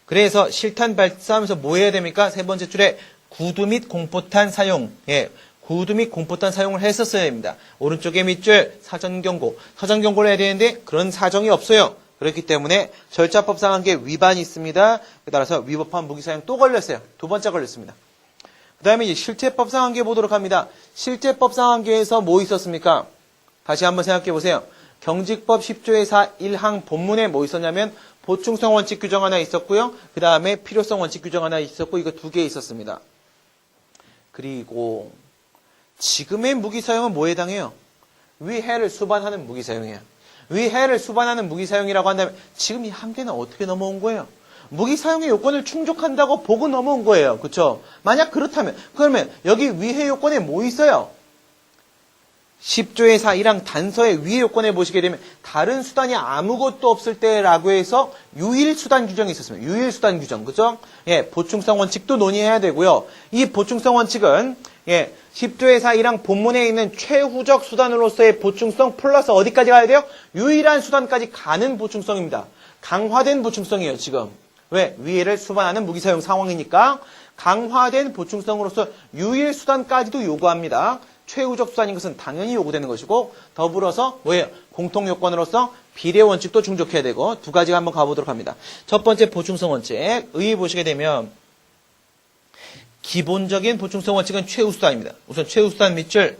Speaker 1: 그래서 실탄 발사하면서 뭐 해야 됩니까? 세 번째 줄에 구두 및 공포탄 사용. 예, 구두 및 공포탄 사용을 했었어야 됩니다. 오른쪽에 밑줄 사전 경고. 사전 경고를 해야 되는데 그런 사정이 없어요. 그렇기 때문에 절차법상 한계 위반이 있습니다. 따라서 위법한 무기 사용 또 걸렸어요. 두 번째 걸렸습니다. 그 다음에 이제 실체법상 한계 보도록 합니다. 실체법상 한계에서 뭐 있었습니까? 다시 한번 생각해 보세요. 경직법 10조의 4 1항 본문에 뭐 있었냐면 보충성 원칙 규정 하나 있었고요. 그 다음에 필요성 원칙 규정 하나 있었고 이거 두 개 있었습니다. 그리고 지금의 무기 사용은 뭐에 해당해요? 위해를 수반하는 무기 사용이에요. 위해를 수반하는 무기 사용이라고 한다면 지금 이 한계는 어떻게 넘어온 거예요? 무기 사용의 요건을 충족한다고 보고 넘어온 거예요. 그렇죠? 만약 그렇다면 그러면 여기 위해 요건에 뭐 있어요? 10조의 4 1항 단서의 위해 요건에 보시게 되면 다른 수단이 아무것도 없을 때라고 해서 유일 수단 규정이 있었습니다. 유일 수단 규정. 그죠? 예, 보충성 원칙도 논의해야 되고요. 이 보충성 원칙은 예, 10조의 4 1항 본문에 있는 최후적 수단으로서의 보충성 플러스 어디까지 가야 돼요? 유일한 수단까지 가는 보충성입니다. 강화된 보충성이에요, 지금. 왜? 위해를 수반하는 무기 사용 상황이니까 강화된 보충성으로서 유일 수단까지도 요구합니다. 최후적 수단인 것은 당연히 요구되는 것이고 더불어서 뭐예요? 공통 요건으로서 비례 원칙도 충족해야 되고 두 가지가 한번 가보도록 합니다. 첫 번째 보충성 원칙 의의 보시게 되면 기본적인 보충성 원칙은 최우수단입니다. 우선 최우수단 밑줄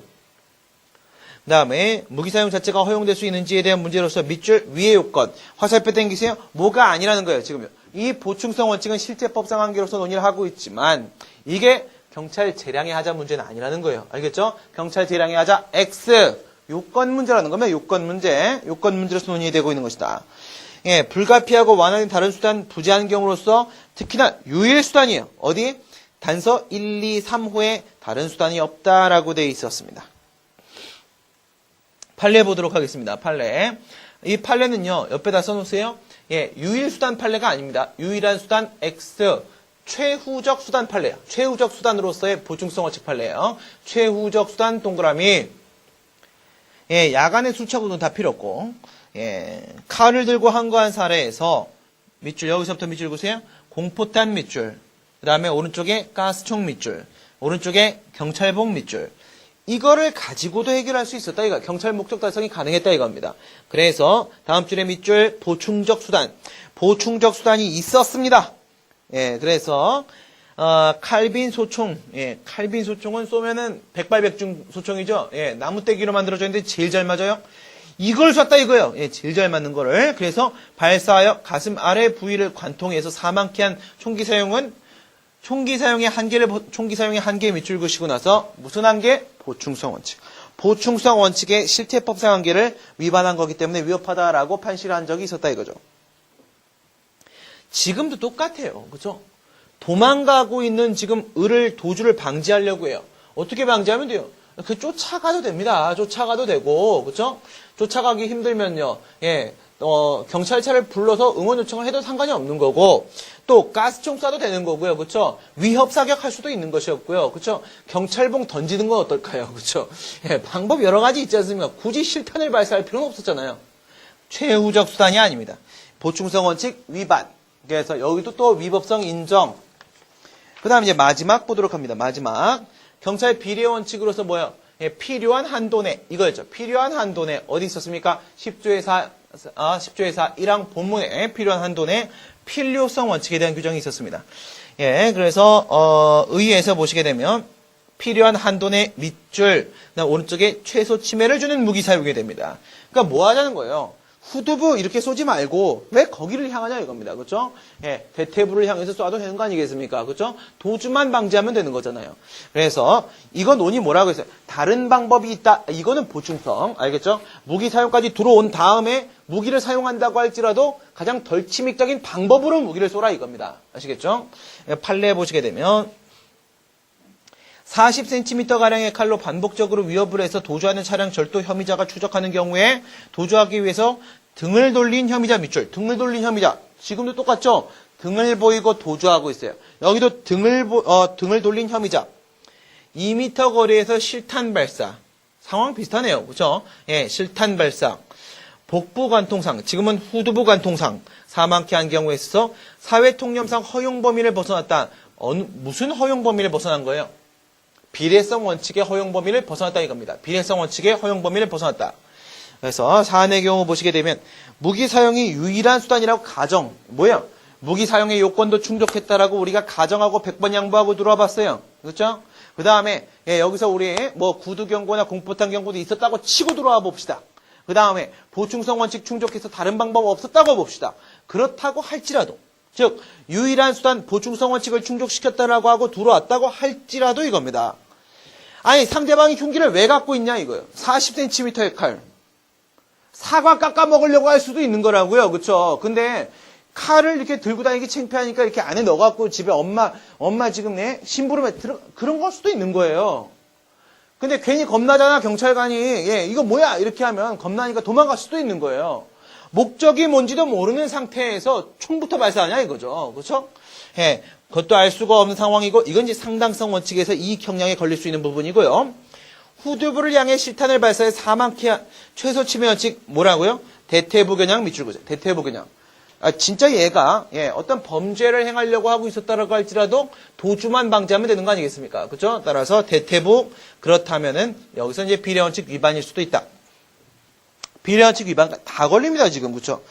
Speaker 1: 그 다음에 무기 사용 자체가 허용될 수 있는지에 대한 문제로서 밑줄 위의 요건 화살표 당기세요. 뭐가 아니라는 거예요. 지금 이 보충성 원칙은 실제법상 한계로서 논의를 하고 있지만 이게 경찰 재량의 하자 문제는 아니라는 거예요. 알겠죠? 경찰 재량의 하자 X 요건 문제라는 거면 요건 문제로서 논의되고 있는 것이다. 예, 불가피하고 완화된 다른 수단 부재한 경우로서 특히나 유일 수단이에요. 어디? 단서 1, 2, 3호에 다른 수단이 없다라고 되어 있었습니다. 판례 보도록 하겠습니다. 판례. 이 판례는요. 옆에다 써놓으세요. 예, 유일 수단 판례가 아닙니다. 유일한 수단 X 최후적 수단 판례예요. 최후적 수단으로서의 보충성 원칙 판례예요. 최후적 수단 동그라미. 예, 야간에 술 취하고는 다 필요 없고. 예, 칼을 들고 항거한 사례에서 밑줄 여기서부터 밑줄 보세요. 공포탄 밑줄. 그 다음에 오른쪽에 가스총 밑줄. 오른쪽에 경찰복 밑줄. 이거를 가지고도 해결할 수 있었다 이거. 경찰 목적 달성이 가능했다 이겁니다. 그래서 다음 줄에 밑줄 보충적 수단. 보충적 수단이 있었습니다. 예, 그래서 칼빈 소총. 예, 칼빈 소총은 쏘면은 백발백중 소총이죠. 예, 나무떼기로 만들어져 있는데 제일 잘 맞아요. 이걸 쐈다 이거예요. 예, 제일 잘 맞는 거를. 그래서 발사하여 가슴 아래 부위를 관통해서 사망케 한 총기 사용의 한계 밑줄 그시고 나서 무슨 한계? 보충성 원칙. 보충성 원칙의 실체법상 한계를 위반한 거기 때문에 위협하다라고 판시를 한 적이 있었다 이거죠. 지금도 똑같아요. 그죠? 도망가고 있는 지금 을을 도주를 방지하려고 해요. 어떻게 방지하면 돼요? 그 쫓아가도 됩니다. 쫓아가도 되고, 그쵸? 쫓아가기 힘들면요. 예, 경찰차를 불러서 응원 요청을 해도 상관이 없는 거고, 또 가스총 쏴도 되는 거고요. 그쵸? 위협 사격할 수도 있는 것이었고요. 그쵸? 경찰봉 던지는 건 어떨까요? 그쵸? 예, 방법 여러 가지 있지 않습니까? 굳이 실탄을 발사할 필요는 없었잖아요. 최후적 수단이 아닙니다. 보충성 원칙 위반. 그래서 여기도 또 위법성 인정. 그 다음 이제 마지막 보도록 합니다. 마지막. 경찰 비례 원칙으로서 뭐예요? 예, 필요한 한도 내. 이거였죠. 필요한 한도 내. 어디 있었습니까? 10조의 4, 1항 본문에 필요한 한도 내 필요성 원칙에 대한 규정이 있었습니다. 예, 그래서, 의의에서 보시게 되면 필요한 한도 내 밑줄, 그다음 오른쪽에 최소 침해를 주는 무기 사용이 됩니다. 그러니까 뭐 하자는 거예요? 후두부 이렇게 쏘지 말고 왜 거기를 향하냐 이겁니다. 그렇죠? 예, 대퇴부를 향해서 쏴도 되는 거 아니겠습니까? 그렇죠? 도주만 방지하면 되는 거잖아요. 그래서 이거 논의 뭐라고 했어요? 다른 방법이 있다. 이거는 보충성. 알겠죠? 무기 사용까지 들어온 다음에 무기를 사용한다고 할지라도 가장 덜 침입적인 방법으로 무기를 쏘라 이겁니다. 아시겠죠? 판례 보시게 되면 40cm가량의 칼로 반복적으로 위협을 해서 도주하는 차량 절도 혐의자가 추적하는 경우에 도주하기 위해서 등을 돌린 혐의자 밑줄, 등을 돌린 혐의자. 지금도 똑같죠? 등을 보이고 도주하고 있어요. 여기도 등을 돌린 혐의자. 2m 거리에서 실탄 발사. 상황 비슷하네요. 그렇죠? 예, 실탄 발사. 복부 관통상, 지금은 후두부 관통상. 사망케 한 경우에 있어서 사회통념상 허용 범위를 벗어났다. 무슨 허용 범위를 벗어난 거예요? 비례성 원칙의 허용 범위를 벗어났다 이겁니다. 비례성 원칙의 허용 범위를 벗어났다. 그래서 사안의 경우 보시게 되면 무기 사용이 유일한 수단이라고 가정. 뭐예요? 무기 사용의 요건도 충족했다라고 우리가 가정하고 100번 양보하고 들어와 봤어요. 그렇죠? 그 다음에 여기서 우리 뭐 구두 경고나 공포탄 경고도 있었다고 치고 들어와 봅시다. 그 다음에 보충성 원칙 충족해서 다른 방법 없었다고 봅시다. 그렇다고 할지라도 즉 유일한 수단 보충성 원칙을 충족시켰다라고 하고 들어왔다고 할지라도 이겁니다. 아니 상대방이 흉기를 왜 갖고 있냐 이거예요. 40cm의 칼. 사과 깎아 먹으려고 할 수도 있는 거라고요. 그렇죠? 근데 칼을 이렇게 들고 다니기 창피하니까 이렇게 안에 넣어갖고 집에 엄마 지금 심부름에 그런 걸 수도 있는 거예요. 근데 괜히 겁나잖아 경찰관이. 예, 이거 뭐야 이렇게 하면 겁나니까 도망갈 수도 있는 거예요. 목적이 뭔지도 모르는 상태에서 총부터 발사하냐 이거죠. 그렇죠? 예, 그것도 알 수가 없는 상황이고 이건 이제 상당성 원칙에서 이익 형량에 걸릴 수 있는 부분이고요. 후두부를 향해 실탄을 발사해 사망케 한 최소 침해 원칙 뭐라고요? 대퇴부견양 밑줄구죠. 대퇴부견양. 진짜 얘가 어떤 범죄를 행하려고 하고 있었다라고 할지라도 도주만 방지하면 되는 거 아니겠습니까? 그렇죠? 따라서 대퇴부 그렇다면은 여기서 이제 비례원칙 위반일 수도 있다. 비례원칙 위반 다 걸립니다 지금. 그렇죠?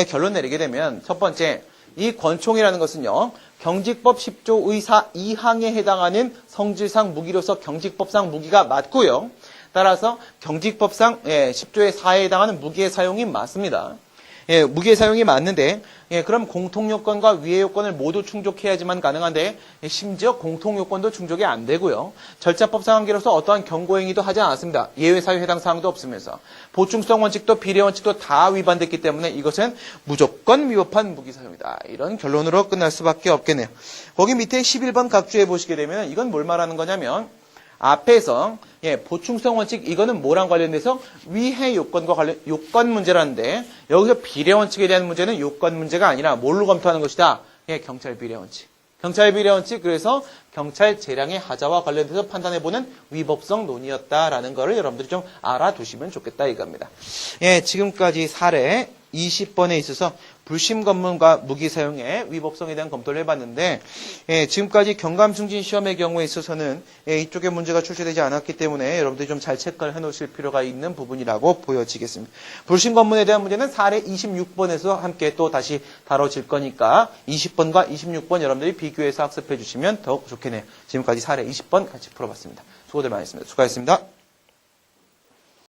Speaker 1: 결론 내리게 되면 첫 번째 이 권총이라는 것은요 경직법 10조 의사 2항에 해당하는 성질상 무기로서 경직법상 무기가 맞고요. 따라서 경직법상 10조의 4에 해당하는 무기의 사용이 맞습니다. 무기의 사용이 맞는데 그럼 공통요건과 위의 요건을 모두 충족해야지만 가능한데 심지어 공통요건도 충족이 안 되고요. 절차법상 한계로서 어떠한 경고행위도 하지 않았습니다. 예외사유 해당 사항도 없으면서 보충성 원칙도 비례원칙도 다 위반됐기 때문에 이것은 무조건 위법한 무기 사용이다. 이런 결론으로 끝날 수밖에 없겠네요. 거기 밑에 11번 각주에 보시게 되면 이건 뭘 말하는 거냐면 앞에서 보충성 원칙 이거는 뭐랑 관련돼서 위해 요건과 관련 요건 문제라는데 여기서 비례 원칙에 대한 문제는 요건 문제가 아니라 뭘로 검토하는 것이다. 경찰 비례 원칙. 경찰 비례 원칙 그래서 경찰 재량의 하자와 관련돼서 판단해보는 위법성 논의였다라는 거를 여러분들이 좀 알아두시면 좋겠다 이겁니다. 지금까지 사례 20번에 있어서 불심 검문과 무기 사용의 위법성에 대한 검토를 해봤는데 지금까지 경감승진 시험의 경우에 있어서는 이쪽에 문제가 출제되지 않았기 때문에 여러분들이 좀 잘 체크를 해놓으실 필요가 있는 부분이라고 보여지겠습니다. 불심 검문에 대한 문제는 사례 26번에서 함께 또 다시 다뤄질 거니까 20번과 26번 여러분들이 비교해서 학습해 주시면 더욱 좋겠네요. 지금까지 사례 20번 같이 풀어봤습니다. 수고들 많으셨습니다. 수고하셨습니다.